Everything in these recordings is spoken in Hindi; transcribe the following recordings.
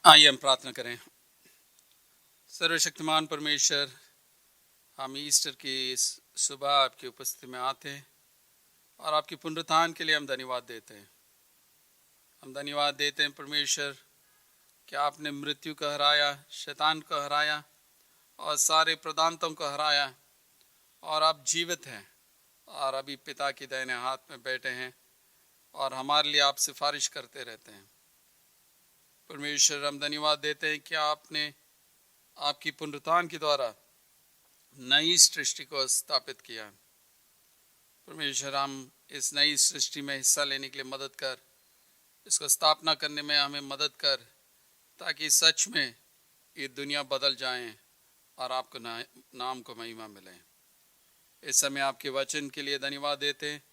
आइए हम प्रार्थना करें। सर्वशक्तिमान परमेश्वर, हम ईस्टर की इस सुबह आपकी उपस्थिति में आते हैं और आपकी पुनरुत्थान के लिए हम धन्यवाद देते हैं। हम धन्यवाद देते हैं परमेश्वर कि आपने मृत्यु को हराया, शैतान को हराया और सारे प्रदानतों को हराया और आप जीवित हैं और अभी पिता की दाहिने हाथ में बैठे हैं और हमारे लिए आप सिफारिश करते रहते हैं। परमेश्वर, हम धन्यवाद देते हैं कि आपने आपकी पुनरुत्थान के द्वारा नई सृष्टि को स्थापित किया। परमेश्वर, हम इस नई सृष्टि में हिस्सा लेने के लिए मदद कर, इसको स्थापना करने में हमें मदद कर, ताकि सच में ये दुनिया बदल जाए और आपको नाम को महिमा मिले। इस समय आपके वचन के लिए धन्यवाद देते हैं।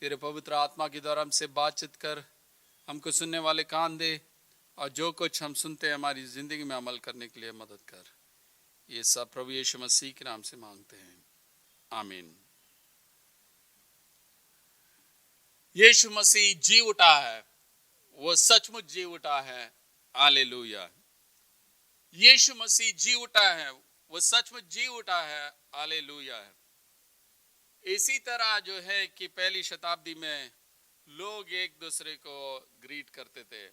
तेरे पवित्र आत्मा के द्वारा हमसे बातचीत कर, हमको सुनने वाले कान दे और जो कुछ हम सुनते हैं हमारी ज़िंदगी में अमल करने के लिए मदद कर। ये सब प्रभु यीशु मसीह के नाम से मांगते हैं, आमीन। यीशु मसीह जी उठा है, वो सचमुच जी उठा है। हालेलुया। यीशु मसीह जी उठा है, वो सचमुच जी उठा है। हालेलुया। इसी तरह जो है कि पहली शताब्दी में लोग एक दूसरे को ग्रीट करते थे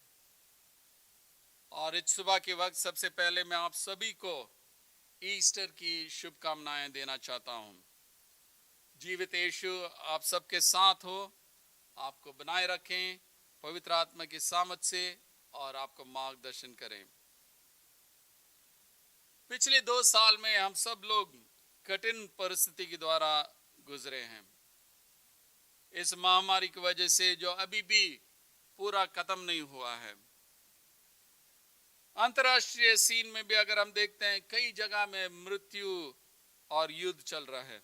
और इस सुबह के वक्त सबसे पहले मैं आप सभी को ईस्टर की शुभकामनाएं देना चाहता हूं। जीवित यीशु आप सबके साथ हो, आपको बनाए रखें पवित्र आत्मा की सामर्थ से और आपको मार्गदर्शन करें। पिछले 2 साल में हम सब लोग कठिन परिस्थिति के द्वारा गुजरे हैं। इस महामारी की वजह से जो अभी भी पूरा खत्म नहीं हुआ है। अंतर्राष्ट्रीय सीन में भी अगर हम देखते हैं, कई जगह में मृत्यु और युद्ध चल रहा है।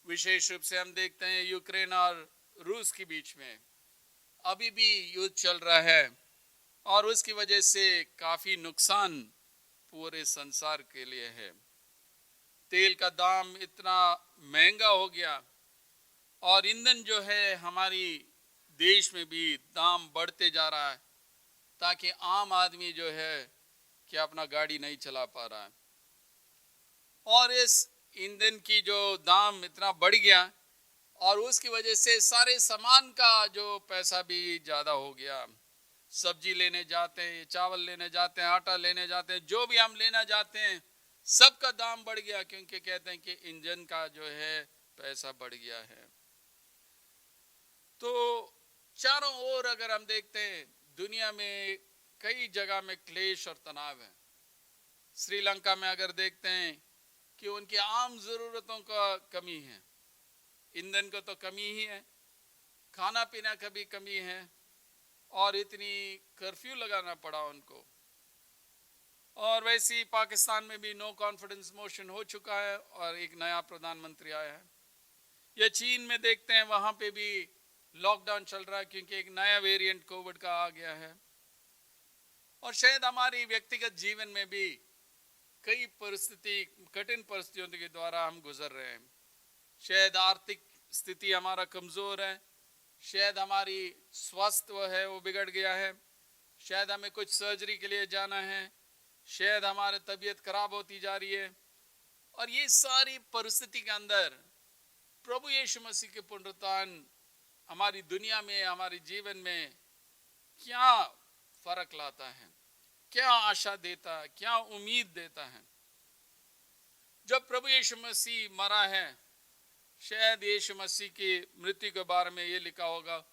विशेष रूप से हम देखते हैं यूक्रेन और रूस के बीच में अभी भी युद्ध चल रहा है और उसकी वजह से काफी नुकसान पूरे संसार के लिए है। तेल का दाम इतना महंगा हो गया और ईंधन जो है हमारी देश में भी दाम बढ़ते जा रहा है, ताकि आम आदमी जो है कि अपना गाड़ी नहीं चला पा रहा है। और इस ईंधन की जो दाम इतना बढ़ गया और उसकी वजह से सारे सामान का जो पैसा भी ज़्यादा हो गया। सब्जी लेने जाते हैं, चावल लेने जाते हैं, आटा लेने जाते हैं, जो भी हम लेना जाते हैं सबका दाम बढ़ गया, क्योंकि कहते हैं कि इंजन का जो है पैसा बढ़ गया है। तो चारों ओर अगर हम देखते हैं दुनिया में कई जगह में क्लेश और तनाव है। श्रीलंका में अगर देखते हैं कि उनकी आम जरूरतों का कमी है, ईंधन को तो कमी ही है, खाना पीना का भी कमी है और इतनी कर्फ्यू लगाना पड़ा उनको। और वैसे ही पाकिस्तान में भी नो कॉन्फिडेंस मोशन हो चुका है और एक नया प्रधानमंत्री आया है। या चीन में देखते हैं, वहां पे भी लॉकडाउन चल रहा है क्योंकि एक नया वेरिएंट कोविड का आ गया है। और शायद हमारी व्यक्तिगत जीवन में भी कई कठिन परिस्थितियों के द्वारा हम गुजर रहे हैं। शायद आर्थिक स्थिति हमारा कमजोर है, शायद हमारी स्वास्थ्य है वो बिगड़ गया है, शायद हमें कुछ सर्जरी के लिए जाना है, शायद हमारी तबीयत खराब होती जा रही है। और ये सारी परिस्थिति के अंदर प्रभु यीशु मसीह के पुनरुत्थान हमारी दुनिया में, हमारे जीवन में क्या फर्क लाता है, क्या आशा देता है, क्या उम्मीद देता है। जब प्रभु यीशु मसीह मरा है, शायद यीशु मसीह की मृत्यु के बारे में ये लिखा होगा,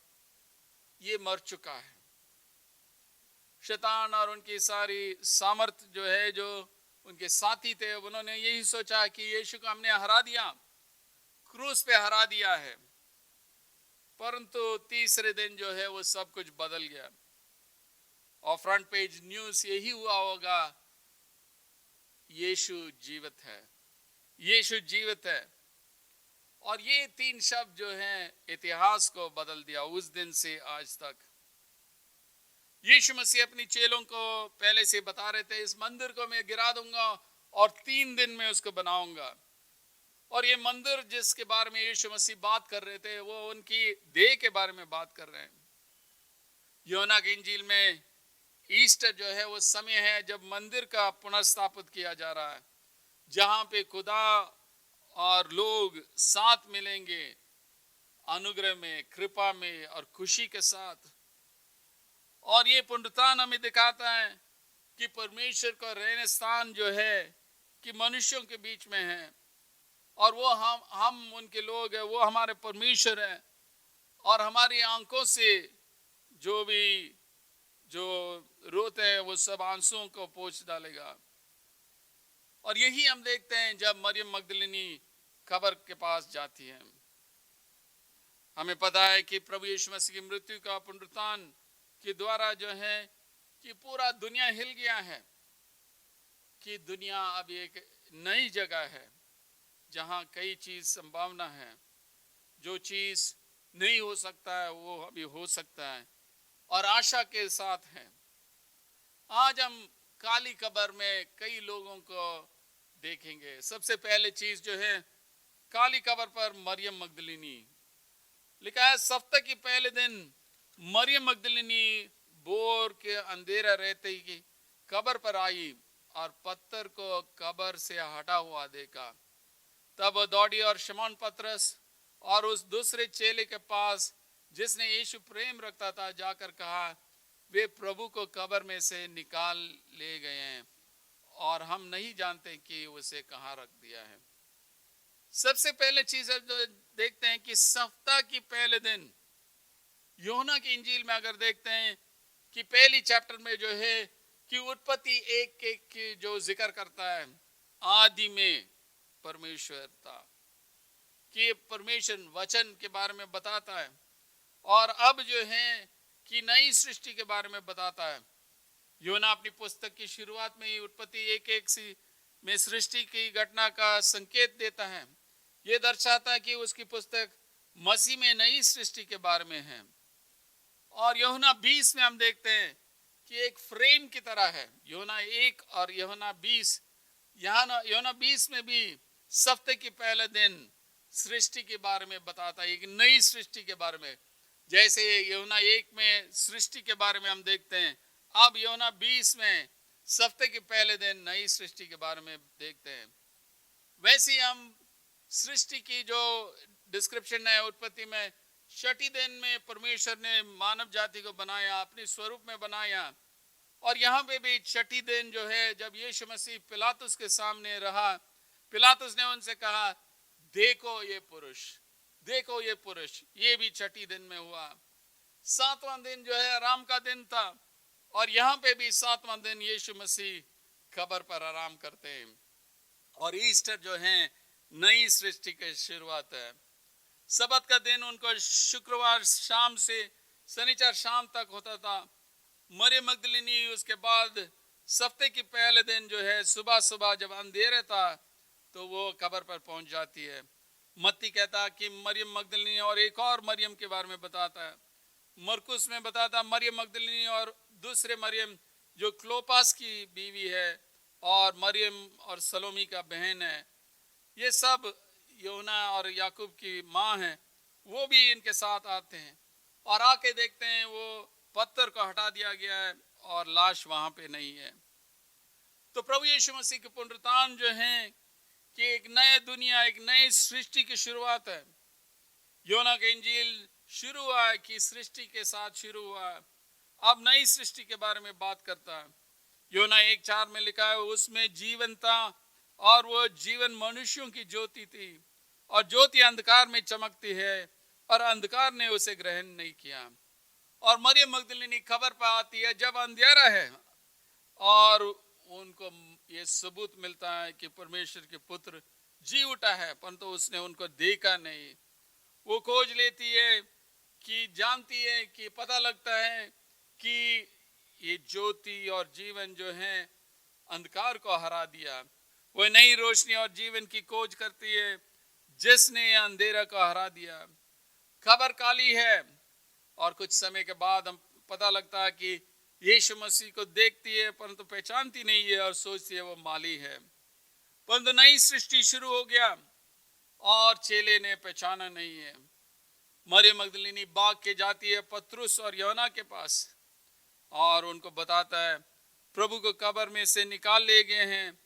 ये मर चुका है। शैतान और उनकी सारी सामर्थ जो है, जो उनके साथी थे, उन्होंने यही सोचा कि यीशु को हमने हरा दिया, क्रूस पे हरा दिया है। परंतु तीसरे दिन जो है वो सब कुछ बदल गया और फ्रंट पेज न्यूज यही हुआ होगा, यीशु जीवित है, यीशु जीवित है। और ये 3 शब्द जो हैं इतिहास को बदल दिया उस दिन से आज तक। यीशु मसीह अपनी चेलों को पहले से बता रहे थे, इस मंदिर को मैं गिरा दूंगा और 3 दिन में उसको बनाऊंगा। और ये मंदिर जिसके बारे में यीशु मसीह बात कर रहे थे, वो उनकी देह के बारे में बात कर रहे हैं। योना की इंजील में ईस्टर जो है वो समय है जब मंदिर का पुनर्स्थापित किया जा रहा है, जहां पे खुदा और लोग साथ मिलेंगे अनुग्रह में, कृपा में और खुशी के साथ। और ये पुनरुत्थान हमें दिखाता है कि परमेश्वर का रहने स्थान जो है कि मनुष्यों के बीच में है, और वो हम उनके लोग हैं, वो हमारे परमेश्वर हैं, और हमारी आंखों से जो रोते हैं वो सब आंसुओं को पोंछ डालेगा। और यही हम देखते हैं जब मरियम मगदलिनी कब्र के पास जाती है। हमें पता है कि प्रभु यीशु मसीह की मृत्यु का पुनरुत्थान के द्वारा जो है कि पूरा दुनिया हिल गया है, कि दुनिया अब एक नई जगह है जहां कई चीज संभावना है। जो चीज नहीं हो सकता है वो अभी हो सकता है, और आशा के साथ है। आज हम काली कब्र में कई लोगों को देखेंगे। सबसे पहले चीज जो है, काली कब्र पर मरियम मगदलिनी लिखा है। सप्ताह के पहले दिन मरियम मगदलिनी भोर के अंधेरा रहते ही कब्र पर आई और पत्थर को कब्र से हटा हुआ देखा। तब वह दौड़ी और शमौन पतरस और उस दूसरे चेले के पास जिसने यीशु प्रेम रखता था जाकर कहा, वे प्रभु को कब्र में से निकाल ले गए हैं और हम नहीं जानते कि उसे कहाँ रख दिया है। सबसे पहले चीज जो देखते हैं कि सप्ताह की पहले दिन यूहन्ना की इंजील में अगर देखते हैं कि पहली चैप्टर में जो है कि उत्पत्ति एक की जो जिक्र करता है, आदि में परमेश्वर था, कि परमेश्वर वचन के बारे में बताता है। और अब जो है कि नई सृष्टि के बारे में बताता है। यूहन्ना अपनी पुस्तक की शुरुआत में ही उत्पत्ति एक में सृष्टि की घटना का संकेत देता है। यह दर्शाता है कि उसकी पुस्तक मसीह में नई सृष्टि के बारे में है। और यूहन्ना 20 में हम देखते हैं कि एक फ्रेम की तरह है। यूहन्ना 1 और यूहन्ना 20, यूहन्ना 20 में भी सप्ताह के पहले दिन सृष्टि के बारे में बताता है, एक नई सृष्टि के बारे में। जैसे यूहन्ना 1 में सृष्टि के बारे में हम देखते हैं, अब यूहन्ना 20 में सप्ताह के पहले दिन नई सृष्टि के बारे में देखते हैं। वैसे ही हम सृष्टि की जो डिस्क्रिप्शन है उत्पत्ति में, छठी दिन में परमेश्वर ने मानव जाति को बनाया, अपने स्वरूप में बनाया। और यहाँ पे भी छठी दिन जो है जब यीशु मसीह पिलातुस के सामने रहा, पिलातुस ने उनसे कहा, देखो ये पुरुष, देखो ये पुरुष। ये भी छठी दिन में हुआ। 7वां दिन जो है आराम का दिन था, और यहाँ पे भी 7वां दिन यीशु मसीह कब्र पर आराम करते हैं। और ईस्टर जो है नई सृष्टि की शुरुआत है। सबत का दिन उनको शुक्रवार शाम से शनिवार शाम तक होता था। मरियम मगदलिनी उसके बाद सप्ताह के पहले दिन जो है सुबह सुबह जब अंधेरे था तो वो कब्र पर पहुंच जाती है। मत्ती कहता है कि मरियम मगदलिनी और एक और मरियम के बारे में बताता है। मरकुस में बताता मरियम मगदलिनी और दूसरे मरियम जो क्लोपास की बीवी है और मरियम और सलोमी का बहन है। ये सब यूहन्ना और याकूब की माँ है, वो भी इनके साथ आते हैं और आके देखते हैं वो पत्थर को हटा दिया गया है और लाश वहां पे नहीं है। तो प्रभु यीशु मसीह के पुनरुत्थान जो है कि एक नए दुनिया, एक नई सृष्टि की शुरुआत है। यूहन्ना का इंजील शुरू हुआ है कि सृष्टि के साथ शुरू हुआ है, अब नई सृष्टि के बारे में बात करता है। यूहन्ना 1:4 में लिखा है, उसमें जीवन था और वो जीवन मनुष्यों की ज्योति थी, और ज्योति अंधकार में चमकती है और अंधकार ने उसे ग्रहण नहीं किया। और मरियम मगदलिनी खबर पर आती है जब अंधेरा है, और उनको ये सबूत मिलता है कि परमेश्वर के पुत्र जी उठा है, परंतु उसने उनको देखा नहीं। वो खोज लेती है कि जानती है कि पता लगता है कि ये ज्योति और जीवन जो है अंधकार को हरा दिया। वो नई रोशनी और जीवन की खोज करती है जिसने अंधेरा को हरा दिया। खबर काली है और कुछ समय के बाद हम पता लगता है कि यीशु मसीह को देखती है परंतु पहचानती नहीं है और सोचती है वो माली है। परंतु नई सृष्टि शुरू हो गया और चेले ने पहचाना नहीं है। मरियम मगदलिनी भाग के जाती है पतरुस और यूहन्ना के पास और उनको बताता है प्रभु को कब्र में से निकाल ले गए हैं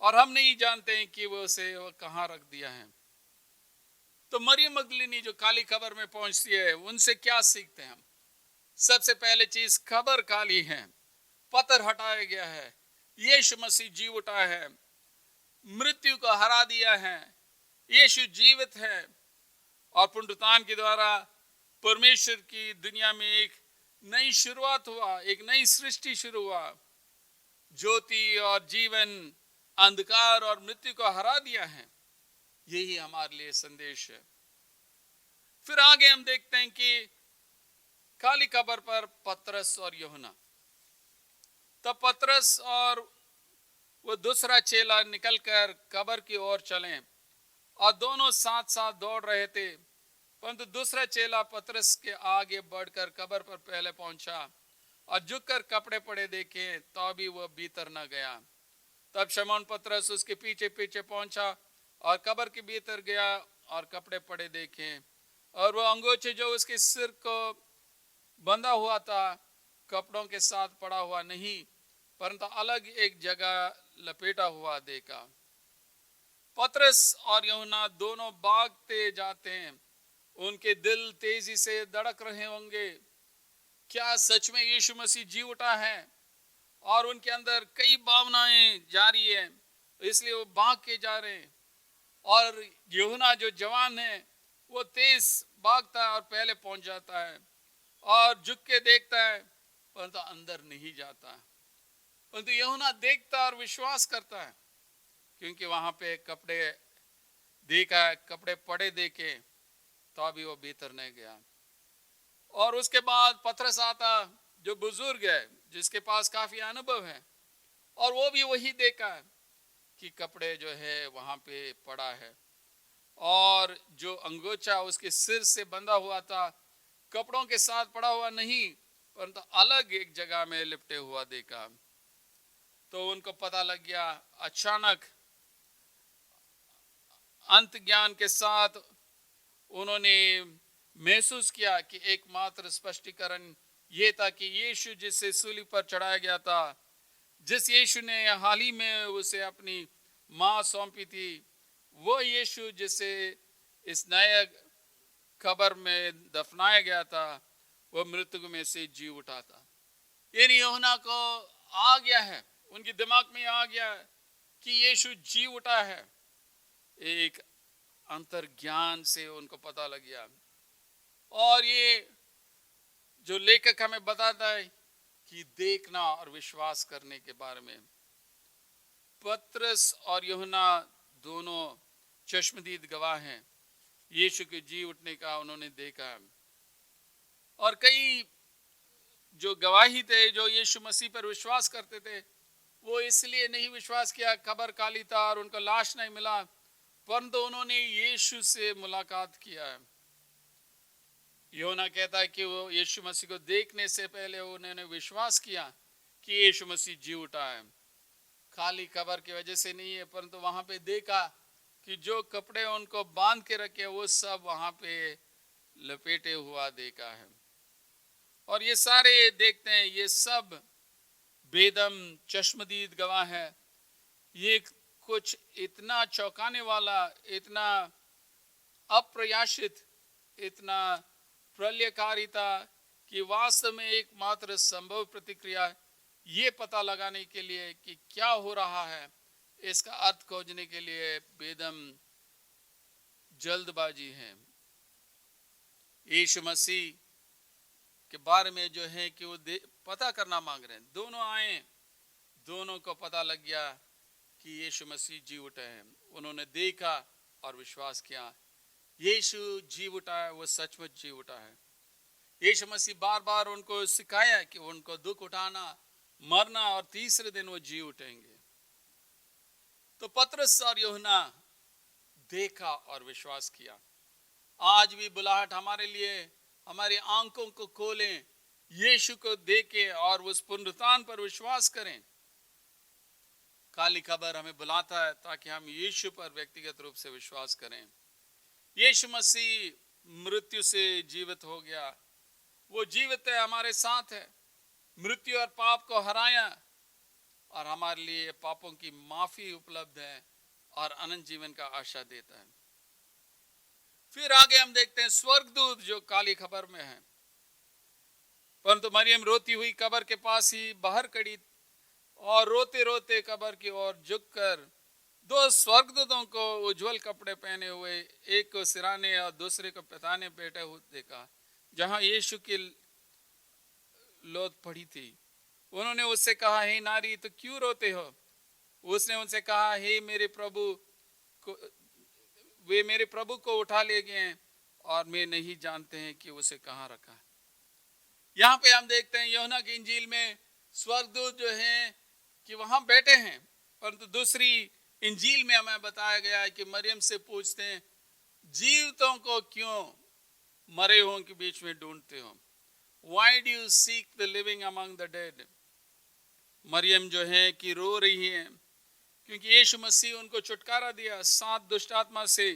और हम नहीं जानते हैं कि वो कहाँ रख दिया है। तो मरियम मगदलीनी जो काली कब्र में पहुंचती है, उनसे क्या सीखते हैं हम? सबसे पहले चीज, कब्र काली है, पत्थर हटाया गया है, यीशु मसीह जी उठा है, मृत्यु को हरा दिया है, यीशु जीवित है और पुनरुत्थान के द्वारा परमेश्वर की दुनिया में एक नई शुरुआत हुआ, एक नई सृष्टि शुरू हुआ। ज्योति और जीवन अंधकार और मृत्यु को हरा दिया है। यही हमारे लिए संदेश है। फिर आगे हम देखते हैं कि काली कब्र पर पतरस और यूहन्ना, तब पतरस और वो दूसरा चेला निकलकर कब्र की ओर चले और दोनों साथ साथ दौड़ रहे थे, परंतु दूसरा चेला पतरस के आगे बढ़कर कब्र पर पहले पहुंचा और झुककर कपड़े पड़े देखे तो भी वह भीतर न गया। तब शमौन पतरस उसके पीछे पीछे पहुंचा और कब्र के भीतर गया और कपड़े पड़े देखे और वह अंगोछे जो उसके सिर को बंधा हुआ था कपड़ों के साथ पड़ा हुआ नहीं, परंतु अलग एक जगह लपेटा हुआ देखा। पतरस और यूहन्ना दोनों भागते जाते हैं। उनके दिल तेजी से धड़क रहे होंगे। क्या सच में यीशु मसीह जी उठा है? और उनके अंदर कई भावनाएं जारी है, इसलिए वो भाग के जा रहे हैं। और यूहन्ना जो जवान है वो तेज भागता है और पहले पहुंच जाता है और झुक के देखता है, परंतु अंदर नहीं जाता। परंतु यूहन्ना देखता और विश्वास करता है, क्योंकि वहां पे कपड़े देखा, कपड़े पड़े देखे तो अभी वो भीतर नहीं गया। और उसके बाद पतरस आता जो बुजुर्ग है, जिसके पास काफी अनुभव है, और वो भी वही देखा कि कपड़े जो है वहां पे पड़ा है और जो अंगोछा उसके सिर से बंधा हुआ था कपड़ों के साथ पड़ा हुआ नहीं, परंतु अलग एक जगह में लिपटे हुआ देखा। तो उनको पता लग गया। अचानक अंत ज्ञान के साथ उन्होंने महसूस किया कि एकमात्र स्पष्टीकरण ये था कि यीशु जिससे सूली पर चढ़ाया गया था, जिस यीशु ने हाल ही में उसे अपनी मां सौंपी थी, वो यीशु जिसे इस नए कब्र में दफनाया गया था, वो मृत्यु में से जी उठा था। यानी यूहन्ना को आ गया है, उनके दिमाग में आ गया कि यीशु जी उठा है। एक अंतर ज्ञान से उनको पता लग गया। और ये जो लेखक हमें बताता है कि देखना और विश्वास करने के बारे में, पतरस और यूहन्ना दोनों चश्मदीद गवाह हैं। यीशु के जी उठने का उन्होंने देखा। और कई जो गवाही थे, जो यीशु मसीह पर विश्वास करते थे, वो इसलिए नहीं विश्वास किया कब्र काली था और उनका लाश नहीं मिला, परंतु उन्होंने यीशु से मुलाकात किया है। यूहन्ना कहता है कि वो यीशु मसीह को देखने से पहले उन्होंने विश्वास किया कि यीशु मसीह जी उठा है। खाली कब्र की वजह से नहीं है, परंतु वहां पे देखा कि जो कपड़े उनको बांध के रखे वो सब वहां पे लपेटे हुआ देखा है। और ये सारे देखते हैं, ये सब बेदम चश्मदीद गवाह है। ये कुछ इतना चौंकाने वाला, इतना अप्रत्याशित, इतना प्रलयकारी था कि वास्तव में एकमात्र संभव प्रतिक्रिया ये पता लगाने के लिए कि क्या हो रहा है, इसका अर्थ खोजने के लिए बेदम जल्दबाजी है। यीशु मसीह के बारे में जो है कि वो पता करना मांग रहे हैं। दोनों आए, दोनों को पता लग गया कि यीशु मसीह जी उठे हैं। उन्होंने देखा और विश्वास किया यीशु जी उठा है, वो सचमुच जी उठा है। यीशु मसीह बार बार उनको सिखाया कि उनको दुख उठाना, मरना और तीसरे दिन वो जी उठेंगे। तो पतरस और यूहन्ना देखा और विश्वास किया। आज भी बुलाहट हमारे लिए, हमारी आंखों को खोलें, यीशु को देखें और उस पुनरुत्थान पर विश्वास करें। काली कब्र हमें बुलाता है ताकि हम यीशु पर व्यक्तिगत रूप से विश्वास करें। यीशु मसीह मृत्यु से जीवित हो गया, वो जीवित है, हमारे साथ है। मृत्यु और पाप को हराया और हमारे लिए पापों की माफी उपलब्ध है और अनंत जीवन का आशा देता है। फिर आगे हम देखते हैं स्वर्गदूत जो काली खबर में है, परंतु मरियम रोती हुई कब्र के पास ही बाहर खड़ी और रोते रोते कब्र की ओर झुककर दो स्वर्गदूतों को उज्जवल कपड़े पहने हुए, एक को सिराने और दूसरे को पैताने बैठे हुए देखा जहां यीशु की लोथ पड़ी थी। उन्होंने उससे कहा, हे नारी, तो क्यों रोते हो? उसने उनसे कहा, हे मेरे प्रभु को, वे मेरे प्रभु को उठा ले गए हैं और मैं नहीं जानते हैं कि उसे कहाँ रखा है। यहाँ पे हम देखते हैं यूहन्ना की इंजील में स्वर्गदूत जो हैं कि वहां बैठे हैं, परंतु दूसरी इंजील में हमें बताया गया है कि मरियम से पूछते हैं, जीवितों को क्यों मरे हुओं के बीच में ढूंढते हो? Why do you seek the living among the dead? Maryam जो है कि रो रही है क्योंकि यीशु मसीह उनको छुटकारा दिया, 7 दुष्ट आत्मा से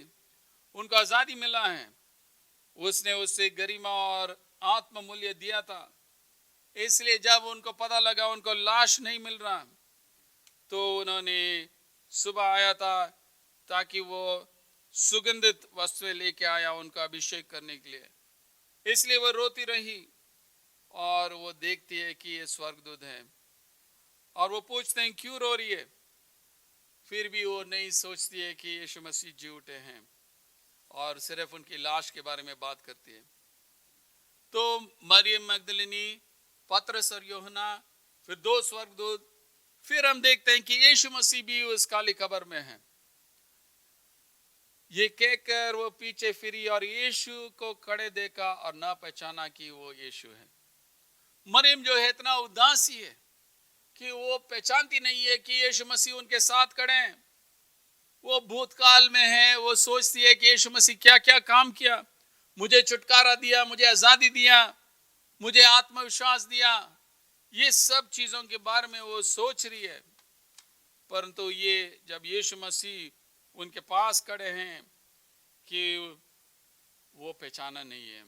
उनको आजादी मिला है। उसने उससे गरिमा और आत्ममूल्य दिया था, इसलिए जब उनको पता लगा उनको लाश नहीं मिल रहा तो उन्होंने सुबह आया था ताकि वो सुगंधित वस्तुएं लेके आया उनका अभिषेक करने के लिए। इसलिए वो रोती रही और वो देखती है कि ये स्वर्गदूत है और वो पूछते हैं क्यों रो रही है। फिर भी वो नहीं सोचती है कि यीशु मसीह जी उठे हैं और सिर्फ उनकी लाश के बारे में बात करती है। तो मरियम मगदलिनी, पतरस और यूहन्ना, फिर 2 स्वर्गदूत, फिर हम देखते हैं कि यीशु मसीह भी उस काली कब्र में है। ये कहकर वो पीछे फिरी और यीशु को खड़े देखा और न पहचाना कि वो यीशु है। मरियम जो है इतना उदासी है कि वो पहचानती नहीं है कि यीशु मसीह उनके साथ खड़े हैं। वो भूतकाल में है, वो सोचती है कि यीशु मसीह क्या क्या काम किया, मुझे छुटकारा दिया, मुझे आजादी दिया, मुझे आत्मविश्वास दिया, ये सब चीजों के बारे में वो सोच रही है। परंतु ये जब यीशु मसीह उनके पास खड़े हैं कि वो पहचाना नहीं है।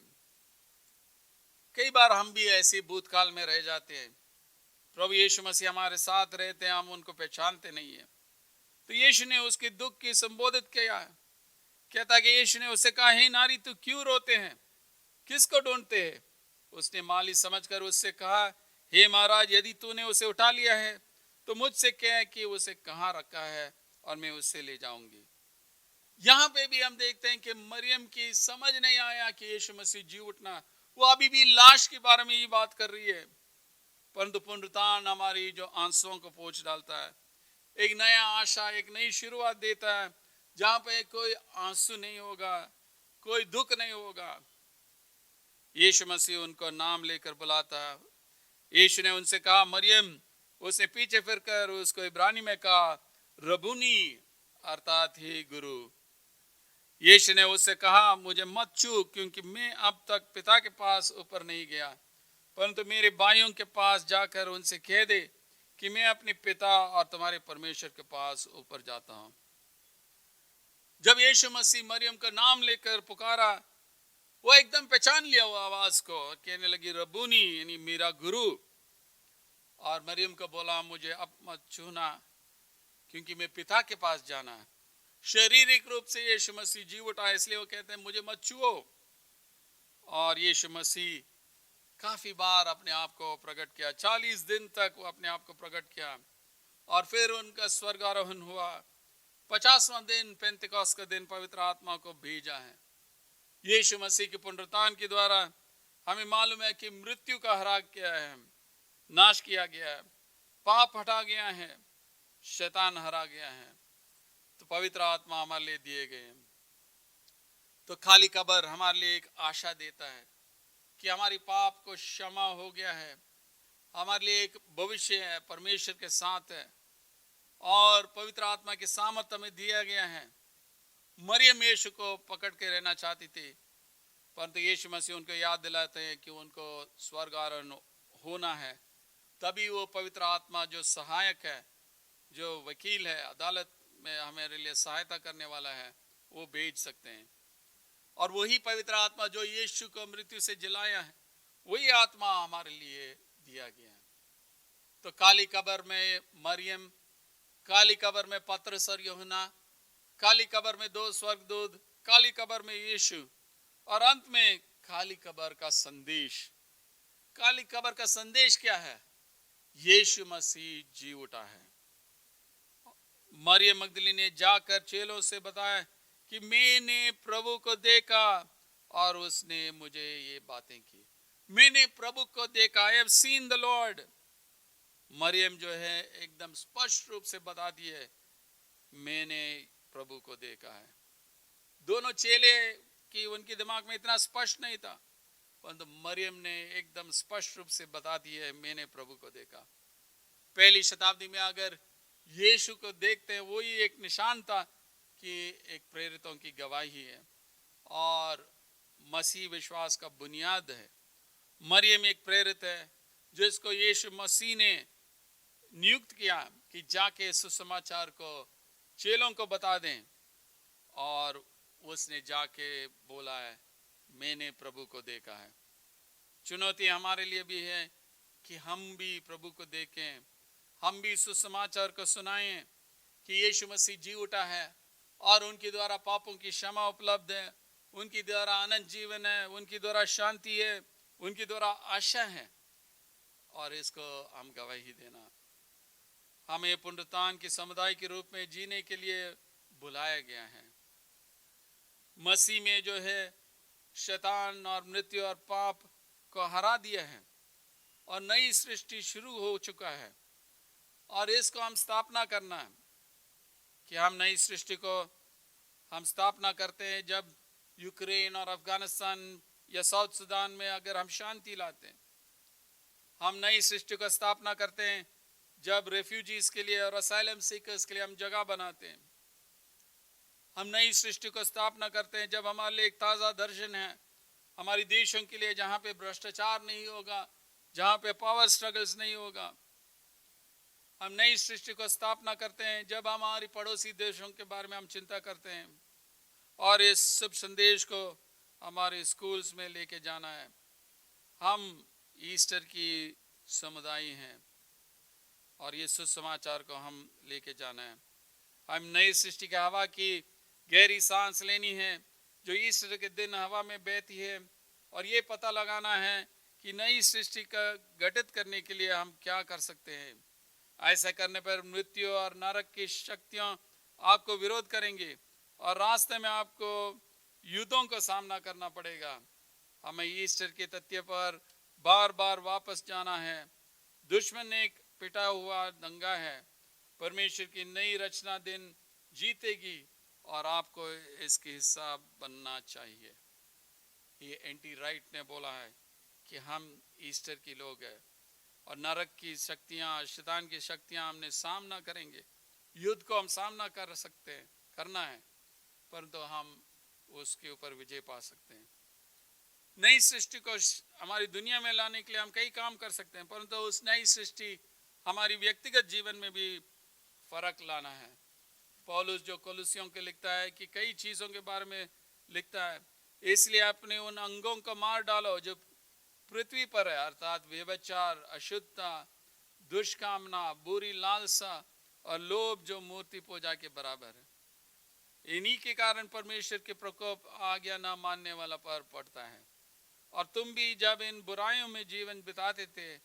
कई बार हम भी ऐसे भूतकाल में रह जाते हैं, प्रभु यीशु मसीह हमारे साथ रहते हैं, हम उनको पहचानते नहीं है। तो यीशु ने उसके दुख की संबोधित किया, कहता कि यीशु ने उससे कहा, हे नारी, तू क्यों रोते हैं, किसको ढूंढते हैं? उसने माली समझकर उससे कहा, हे महाराज, यदि तूने उसे उठा लिया है तो मुझसे कह कि उसे कहाँ रखा है और मैं उससे ले जाऊंगी। यहाँ पे भी हम देखते हैं कि मरियम की समझ नहीं आया कि यीशु मसीह जी उठना, वो अभी भी लाश के बारे में ही बात कर रही है। परंतु पुनरुत्थान हमारी जो आंसुओं को पोंछ डालता है, एक नया आशा, एक नई शुरुआत देता है, जहां पे कोई आंसू नहीं होगा, कोई दुख नहीं होगा। यीशु मसीह उनको नाम लेकर बुलाता है। यीशु ने उनसे कहा, मरियम। उसने पीछे फिरकर उसको इब्रानी में कहा, रबूनी, अर्थात ही गुरु। यीशु ने उससे कहा, मुझे मत छू, क्योंकि मैं अब तक पिता के पास ऊपर नहीं गया, परंतु मेरे भाइयों के पास जाकर उनसे कह दे कि मैं अपने पिता और तुम्हारे परमेश्वर के पास ऊपर जाता हूं। जब यीशु मसीह मरियम का नाम लेकर पुकारा, वो एकदम पहचान लिया वो आवाज को, कहने लगी, रबूनी, यानी मेरा गुरु। और मरियम को बोला, मुझे अब मत छूना, क्योंकि मैं पिता के पास जाना है। शारीरिक रूप से यीशु मसीह जी उठा, इसलिए वो कहते हैं मुझे मत छुओ। और यीशु मसीह काफी बार अपने आप को प्रकट किया, 40 दिन तक वो अपने आप को प्रकट किया और फिर उनका स्वर्गारोहण हुआ। 50वां दिन पेंतिकोस्त का दिन पवित्र आत्मा को भेजा है। यीशु मसीह के पुनरुत्थान के द्वारा हमें मालूम है कि मृत्यु का हरा किया है, नाश किया गया है, पाप हटा गया है, शैतान हरा गया है, तो पवित्र आत्मा हमारे लिए दिए गए हैं। तो खाली कब्र हमारे लिए एक आशा देता है कि हमारी पाप को क्षमा हो गया है, हमारे लिए एक भविष्य है, परमेश्वर के साथ है और पवित्र आत्मा की सामर्थ हमें दिया गया है। मरियम यीशु को पकड़ के रहना चाहती थी, परंतु यीशु मसीह उनको याद दिलाते हैं कि उनको स्वर्ग आरोहण होना है। तभी वो पवित्र आत्मा जो सहायक है, जो वकील है, अदालत में हमारे लिए सहायता करने वाला है, वो भेज सकते हैं। और वही पवित्र आत्मा जो यीशु को मृत्यु से जिलाया है, वही आत्मा हमारे लिए दिया गया है। तो काली कब्र में मरियम, काली कब्र में पतरस और यूहन्ना, काली कब्र में 2 स्वर्गदूत, काली कब्र में यीशु, और अंत में काली कब्र का संदेश। काली कब्र का संदेश क्या है? यीशु मसीह जी उठा है। मरियम मगदली ने जाकर चेलों से बताया कि मैंने प्रभु को देखा और उसने मुझे ये बातें की। मैंने प्रभु को देखा, I have seen the Lord. Mariam जो है एकदम स्पष्ट रूप से बता दी है, मैंने प्रभु को देखा है। दोनों चेले की उनके दिमाग में इतना स्पष्ट नहीं था, परंतु मरियम ने एकदम स्पष्ट रूप से बता दी है, मैंने प्रभु को देखा। पहली शताब्दी में अगर यीशु को देखते हैं, वही एक निशान था कि एक प्रेरितों की गवाही है और मसीह विश्वास का बुनियाद है। मरियम एक प्रेरित है जिसको यीशु मसीह ने नियुक्त किया कि जाके सुसमाचार को चेलों को बता दें, और उसने जाके बोला है, मैंने प्रभु को देखा है। चुनौती हमारे लिए भी है कि हम भी प्रभु को देखें, हम भी सुसमाचार को सुनाएं कि यीशु मसीह जी उठा है और उनके द्वारा पापों की क्षमा उपलब्ध है, उनके द्वारा अनंत जीवन है, उनके द्वारा शांति है, उनके द्वारा आशा है, और इसको हम गवाही देना। हमें पुनरुत्थान के समुदाय के रूप में जीने के लिए बुलाया गया है। मसीह में जो है शैतान और मृत्यु और पाप को हरा दिया है और नई सृष्टि शुरू हो चुका है, और इसको हम स्थापना करना है कि हम नई सृष्टि को हम स्थापना करते हैं जब यूक्रेन और अफगानिस्तान या साउथ सुदान में अगर हम शांति लाते हैं। हम नई सृष्टि को स्थापना करते हैं जब रेफ्यूजीज के लिए और असाइलम सीकर्स के लिए हम जगह बनाते हैं। हम नई सृष्टि को स्थापना करते हैं जब हमारे लिए एक ताज़ा दर्शन है हमारी देशों के लिए, जहाँ पे भ्रष्टाचार नहीं होगा, जहाँ पे पावर स्ट्रगल्स नहीं होगा। हम नई सृष्टि को स्थापना करते हैं जब हमारी पड़ोसी देशों के बारे में हम चिंता करते हैं, और इस शुभ संदेश को हमारे स्कूल्स में लेके जाना है। हम ईस्टर की समुदाय हैं और ये सुसमाचार को हम लेके जाना है। हम नई सृष्टि की हवा की गहरी सांस लेनी है जो ईस्टर के दिन हवा में बहती है, और ये पता लगाना है कि नई सृष्टि का गठित करने के लिए हम क्या कर सकते हैं। ऐसा करने पर मृत्यु और नरक की शक्तियां आपको विरोध करेंगे और रास्ते में आपको युद्धों का सामना करना पड़ेगा। हमें ईस्टर के तथ्य पर बार बार वापस जाना है। दुश्मन एक पिटा हुआ दंगा है, परमेश्वर की नई रचना दिन जीतेगी और आपको इसके हिस्सा बनना चाहिए। ये एंटी राइट ने बोला है कि हम ईस्टर के लोग हैं और नरक की शक्तियां, शैतान की शक्तियां हमने सामना करेंगे। युद्ध को हम सामना कर सकते हैं, करना है, परंतु हम उसके ऊपर विजय पा सकते हैं। नई सृष्टि को हमारी दुनिया में लाने के लिए हम कई काम कर सकते हैं, परंतु उस नई सृष्टि हमारी व्यक्तिगत जीवन में भी फर्क लाना है। पौलुस जो कोलोसियों के लिखता है कि कई चीज़ों के बारे में लिखता है, इसलिए अपने उन अंगों को मार डालो जो पृथ्वी पर है, अर्थात व्यभिचार, अशुद्धता, दुष्कामना, बुरी लालसा और लोभ जो मूर्ति पूजा के बराबर है। इन्हीं के कारण परमेश्वर के प्रकोप आज्ञा न मानने वाला पर पड़ता है। और तुम भी जब इन बुराइयों में जीवन बिताते थे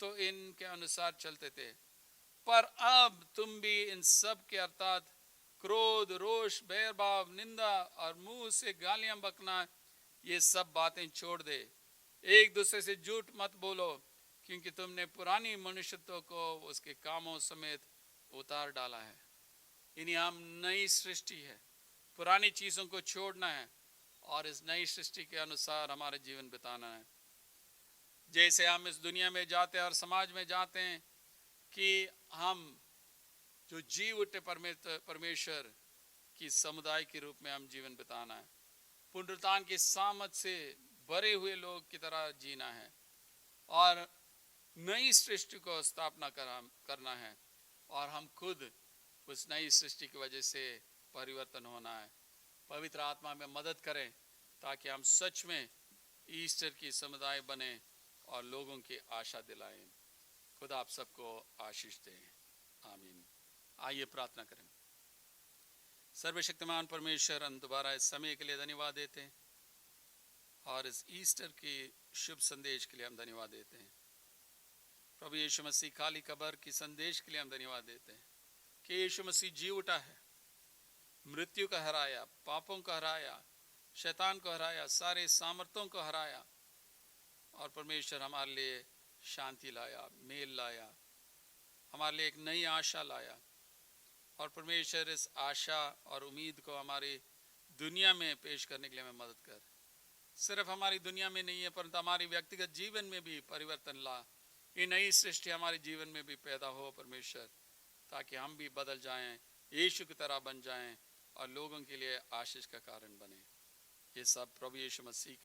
तो इनके अनुसार चलते थे, पर अब तुम भी इन सब के अर्थात क्रोध, रोष, बैरभाव, निंदा और मुंह से गालियां बकना, ये सब बातें छोड़ दे। एक दूसरे से झूठ मत बोलो, क्योंकि तुमने पुरानी मनुष्यत्व को उसके कामों समेत उतार डाला है। इन्हीं हम नई सृष्टि है, पुरानी चीज़ों को छोड़ना है और इस नई सृष्टि के अनुसार हमारा जीवन बिताना है। जैसे हम इस दुनिया में जाते हैं और समाज में जाते हैं कि हम जो जी उठे परमेश्वर की समुदाय के रूप में हम जीवन बिताना है। पुनरुत्थान की सामर्थ से भरे हुए लोग की तरह जीना है और नई सृष्टि को स्थापना करना है, और हम खुद उस नई सृष्टि की वजह से परिवर्तन होना है। पवित्र आत्मा में मदद करें ताकि हम सच में ईस्टर की समुदाय बने और लोगों की आशा दिलाएं। खुदा आप सबको आशीष दे, आमीन। आइए प्रार्थना करें। सर्वशक्तिमान परमेश्वर, हम दोबारा इस समय के लिए धन्यवाद देते हैं और इस ईस्टर के शुभ संदेश के लिए हम धन्यवाद देते हैं। प्रभु यीशु मसीह खाली कब्र की संदेश के लिए हम धन्यवाद देते हैं कि यीशु मसीह जी उठा है, मृत्यु को हराया, पापों को हराया, शैतान को हराया, सारे सामर्थ्यों को हराया और परमेश्वर हमारे लिए शांति लाया, मेल लाया, हमारे लिए एक नई आशा लाया। और परमेश्वर इस आशा और उम्मीद को हमारी दुनिया में पेश करने के लिए हमें मदद कर। सिर्फ हमारी दुनिया में नहीं है परंतु हमारी व्यक्तिगत जीवन में भी परिवर्तन ला। ये नई सृष्टि हमारे जीवन में भी पैदा हो परमेश्वर, ताकि हम भी बदल जाएं, यीशु की तरह बन जाएं और लोगों के लिए आशीष का कारण बने। ये सब प्रभु यीशु मसीह